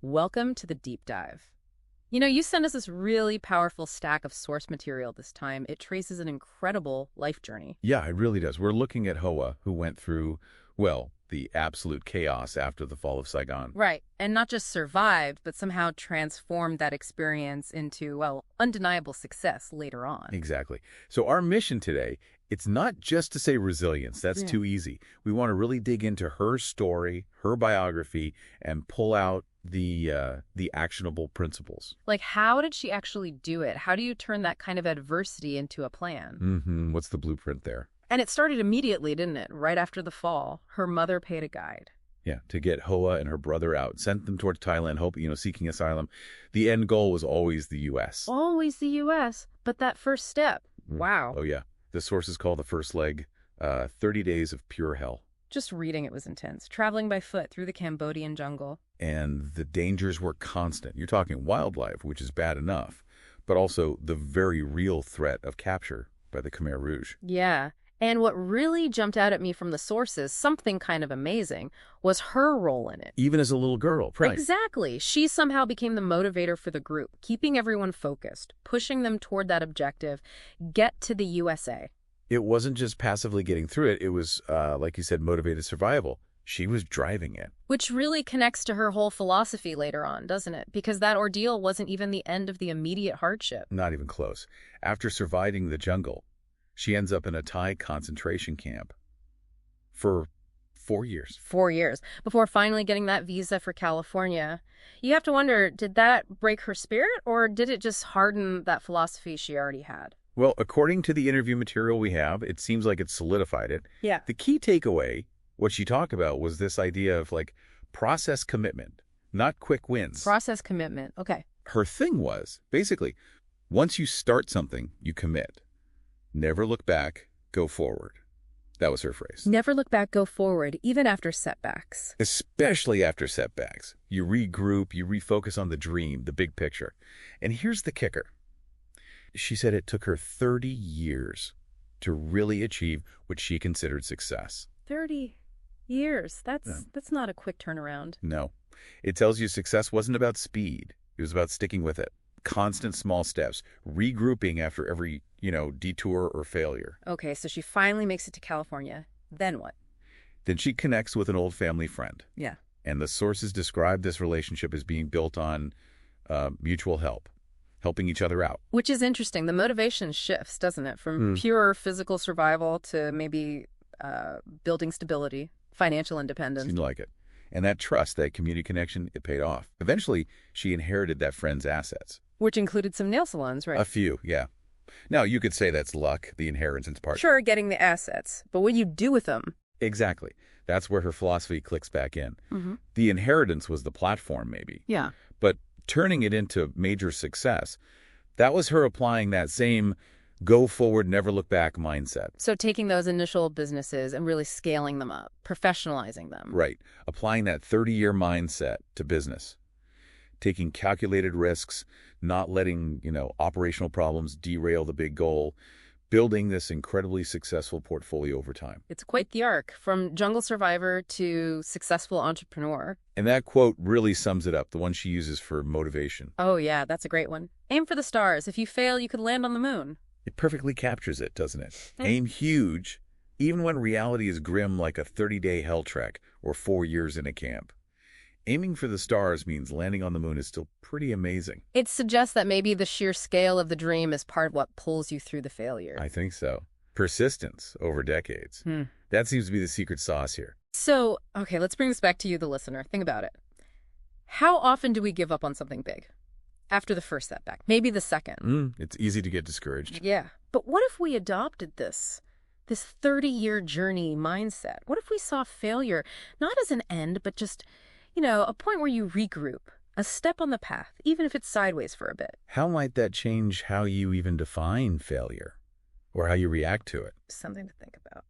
Welcome to the deep dive. You sent us this really powerful stack of source material this time. It traces an incredible life journey. Yeah, it really does. We're looking at Hoa, who went through, well, the absolute chaos after the fall of Saigon. Right. And not just survived, but somehow transformed that experience into, well, undeniable success later on. Exactly. So our mission today, it's not just to say resilience. That's too easy. We want to really dig into her story, her biography, and pull out the actionable principles. Like, how did she actually do it? How do you turn that kind of adversity into a plan? What's the blueprint there? And it started immediately, didn't it? Right after the fall. Her mother paid a guide. Yeah, to get Hoa and her brother out, sent them towards Thailand, seeking asylum. The end goal was always the U.S. Always the U.S., but that first step. Wow. Oh, yeah. The sources call the first leg 30 days of pure hell. Just reading it was intense. Traveling by foot through the Cambodian jungle. And the dangers were constant. You're talking wildlife, which is bad enough, but also the very real threat of capture by the Khmer Rouge. Yeah. And what really jumped out at me from the sources, something kind of amazing, was her role in it. Even as a little girl, right? Exactly. She somehow became the motivator for the group, keeping everyone focused, pushing them toward that objective, get to the USA. It wasn't just passively getting through it. It was, like you said, motivated survival. She was driving it. Which really connects to her whole philosophy later on, doesn't it? Because that ordeal wasn't even the end of the immediate hardship. Not even close. After surviving the jungle, she ends up in a Thai concentration camp for 4 years. 4 years, before finally getting that visa for California. You have to wonder, did that break her spirit, or did it just harden that philosophy she already had? Well, according to the interview material we have, it seems like it solidified it. Yeah. The key takeaway, what she talked about, was this idea of process commitment, not quick wins. Process commitment. Okay. Her thing was, basically, once you start something, you commit. Never look back, go forward. That was her phrase. Never look back, go forward, even after setbacks. Especially after setbacks. You regroup, you refocus on the dream, the big picture. And here's the kicker. She said it took her 30 years to really achieve what she considered success. 30 years. That's not a quick turnaround. No. It tells you success wasn't about speed. It was about sticking with it. Constant small steps, regrouping after every, detour or failure. Okay, so she finally makes it to California. Then what? Then she connects with an old family friend. Yeah. And the sources describe this relationship as being built on mutual help, helping each other out. Which is interesting. The motivation shifts, doesn't it? From pure physical survival to maybe building stability, financial independence. Seemed like it. And that trust, that community connection, it paid off. Eventually, she inherited that friend's assets. Which included some nail salons, right? A few, yeah. Now, you could say that's luck, the inheritance part. Sure, getting the assets. But what do you do with them? Exactly. That's where her philosophy clicks back in. Mm-hmm. The inheritance was the platform, maybe. Yeah. But turning it into major success, that was her applying that same go forward, never look back mindset. So taking those initial businesses and really scaling them up, professionalizing them. Right. Applying that 30-year mindset to business. Taking calculated risks, not letting, operational problems derail the big goal, building this incredibly successful portfolio over time. It's quite the arc, from jungle survivor to successful entrepreneur. And that quote really sums it up, the one she uses for motivation. Oh, yeah, that's a great one. Aim for the stars. If you fail, you could land on the moon. It perfectly captures it, doesn't it? Aim huge, even when reality is grim like a 30-day hell trek or 4 years in a camp. Aiming for the stars means landing on the moon is still pretty amazing. It suggests that maybe the sheer scale of the dream is part of what pulls you through the failure. I think so. Persistence over decades. That seems to be the secret sauce here. So, okay, let's bring this back to you, the listener. Think about it. How often do we give up on something big? After the first setback, maybe the second. It's easy to get discouraged. Yeah. But what if we adopted this 30-year journey mindset? What if we saw failure not as an end, but just, a point where you regroup, a step on the path, even if it's sideways for a bit? How might that change how you even define failure or how you react to it? Something to think about.